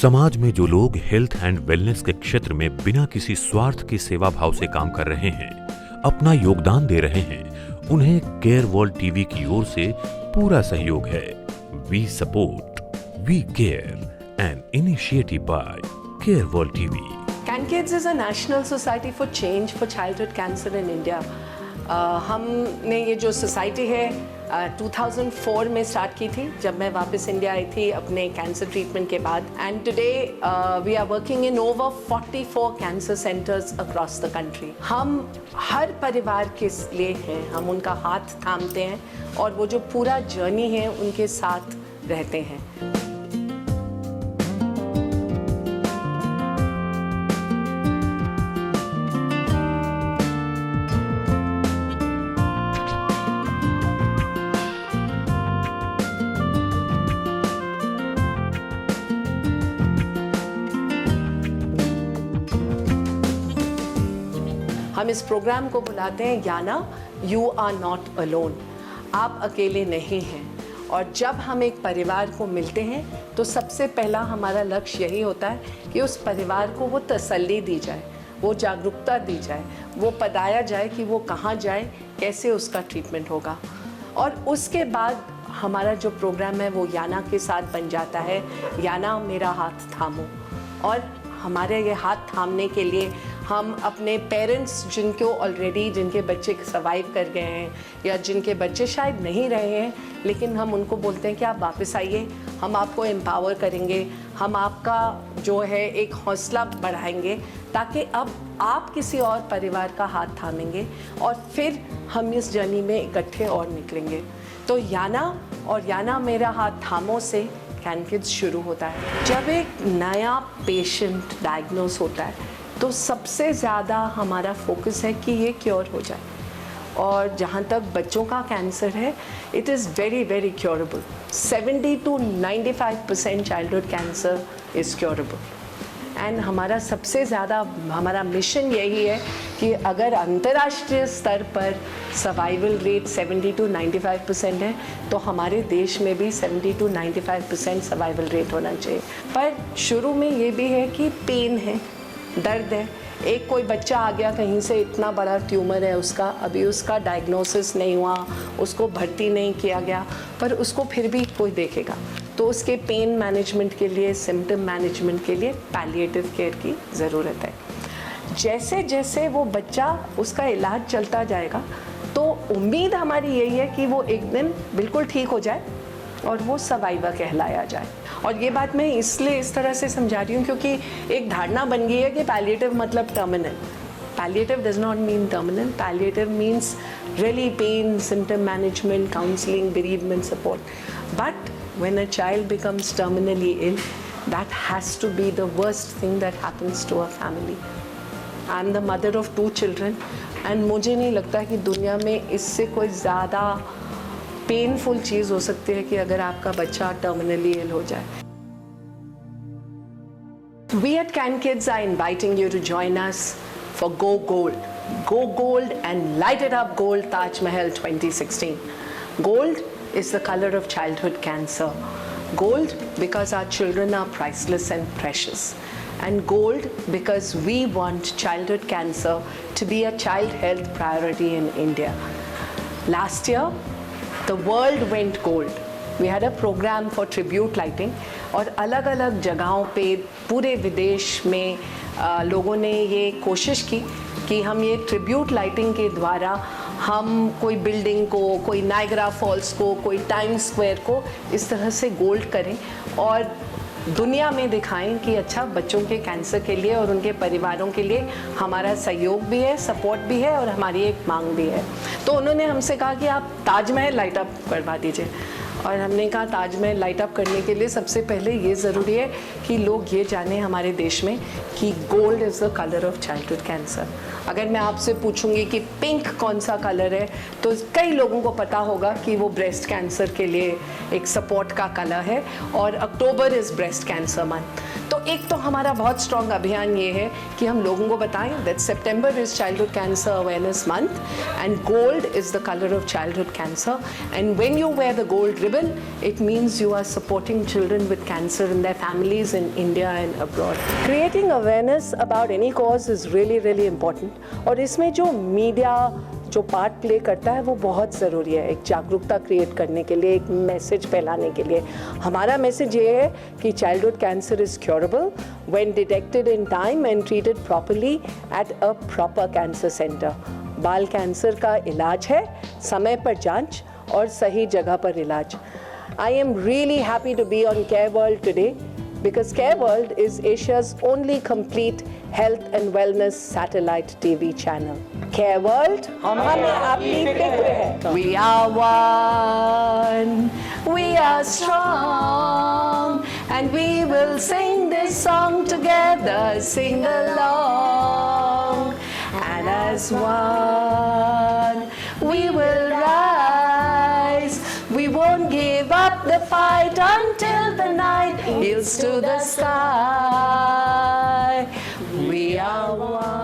समाज में जो लोग हेल्थ एंड वेलनेस के क्षेत्र में बिना किसी स्वार्थ के सेवा भाव से काम कर रहे हैं, अपना योगदान दे रहे हैं, उन्हें केयर वर्ल्ड टीवी की ओर से पूरा सहयोग है। We support, we care, an initiative by Care World TV. CanKids is a national society for change for childhood cancer in India. हमने ये जो सोसाइटी है 2004 में स्टार्ट की थी, जब मैं वापस इंडिया आई थी अपने कैंसर ट्रीटमेंट के बाद। And today we are working in over 44 cancer centres across the country. हम हर परिवार के लिए हैं, हम उनका हाथ थामते हैं और वो जो पूरा जर्नी है उनके साथ रहते हैं। हम इस प्रोग्राम को बुलाते हैं याना, यू आर नॉट अलोन, आप अकेले नहीं हैं। और जब हम एक परिवार को मिलते हैं तो सबसे पहला हमारा लक्ष्य यही होता है कि उस परिवार को वो तसल्ली दी जाए, वो जागरूकता दी जाए, वो बताया जाए कि वो कहाँ जाए, कैसे उसका ट्रीटमेंट होगा। और उसके बाद हमारा जो प्रोग्राम है वो याना के साथ बन जाता है, याना मेरा हाथ थामो। और हमारे ये हाथ थामने के लिए हम अपने पेरेंट्स जिनके बच्चे सर्वाइव कर गए हैं या जिनके बच्चे शायद नहीं रहे हैं, लेकिन हम उनको बोलते हैं कि आप वापस आइए, हम आपको एम्पावर करेंगे, हम आपका जो है एक हौसला बढ़ाएंगे ताकि अब आप किसी और परिवार का हाथ थामेंगे और फिर हम इस जर्नी में इकट्ठे और निकलेंगे। तो याना और याना मेरा हाथ थामो से CanKids शुरू होता है। जब एक नया पेशेंट डायग्नोस होता है तो सबसे ज़्यादा हमारा फोकस है कि ये क्योर हो जाए। और जहाँ तक बच्चों का कैंसर है, it is very very curable. 70 to 95% childhood cancer is curable. And हमारा सबसे ज़्यादा हमारा मिशन यही है कि अगर अंतर्राष्ट्रीय स्तर पर सर्वाइवल रेट 70 to 95% है तो हमारे देश में भी 70 to 95% सर्वाइवल रेट होना चाहिए। पर शुरू में ये भी है कि पेन है, दर्द है। एक कोई बच्चा आ गया कहीं से, इतना बड़ा ट्यूमर है उसका, अभी उसका डायग्नोसिस नहीं हुआ, उसको भर्ती नहीं किया गया, पर उसको फिर भी कोई देखेगा। तो उसके पेन मैनेजमेंट के लिए, सिम्टम मैनेजमेंट के लिए पैलिएटिव केयर की ज़रूरत है। जैसे जैसे वो बच्चा उसका इलाज चलता जाएगा तो उम्मीद हमारी यही है कि वो एक दिन बिल्कुल ठीक हो जाए और वो सर्वाइवर कहलाया जाए। और ये बात मैं इसलिए इस तरह से समझा रही हूँ क्योंकि एक धारणा बन गई है कि पैलिएटिव मतलब terminal. Palliative does not mean terminal. Palliative means really pain, symptom management, counseling, bereavement support. But when a child becomes terminally ill, that has to be the worst thing that happens to a family. I'm the mother of 2 children and मुझे नहीं लगता कि दुनिया में इससे कोई ज़्यादा painful चीज़ हो सकती है कि अगर आपका बच्चा टर्मिनली इल हो जाए। We at CanKids are inviting you to join us for Go Gold. Go Gold and Light It Up Gold Taj Mahal 2016. Gold is the color of childhood cancer. Gold because our children are priceless and precious. And gold because we want childhood cancer to be a child health priority in India. Last year, the world went gold. We had a program for tribute lighting और अलग अलग जगहों पे पूरे विदेश में लोगों ने ये कोशिश की कि हम ये ट्रिब्यूट लाइटिंग के द्वारा हम कोई बिल्डिंग को, कोई नायग्रा फॉल्स को, कोई टाइम स्क्वायर को इस तरह से गोल्ड करें और दुनिया में दिखाएं कि अच्छा बच्चों के कैंसर के लिए और उनके परिवारों के लिए हमारा सहयोग भी है, सपोर्ट भी है और हमारी एक मांग भी है। तो उन्होंने हमसे कहा कि आप ताजमहल लाइट अप करवा दीजिए और हमने कहा ताजमहल लाइट अप करने के लिए सबसे पहले ये ज़रूरी है कि लोग ये जाने हमारे देश में कि gold is the colour of childhood cancer. अगर मैं आपसे पूछूंगी कि पिंक कौन सा कलर है तो कई लोगों को पता होगा कि वो ब्रेस्ट कैंसर के लिए एक सपोर्ट का कलर है और अक्टूबर इज़ ब्रेस्ट कैंसर मंथ। तो एक तो हमारा बहुत स्ट्रॉन्ग अभियान ये है कि हम लोगों को बताएं that September is childhood cancer awareness month and gold is the colour of childhood cancer and when you wear the gold ribbon it means you are supporting children with cancer in their families in India and abroad. Creating awareness about any cause is really important और इसमें जो media जो part play करता है वो बहुत ज़रूरी है एक जागरूकता क्रिएट करने के लिए, एक मैसेज फैलाने के लिए. हमारा मैसेज ये है कि childhood cancer is curable when detected in time and treated properly at a proper cancer centre. बाल कैंसर का इलाज है समय पर जांच और सही जगह पर इलाज. I am really happy to be on Care World today because Care World is Asia's only complete health and wellness satellite TV channel. Care World, हम आपकी फिक्र है. We are one, we are strong, and we will sing this song together, sing along, and as one we will rise. We won't give up the fight until the night yields to the sky. We are one.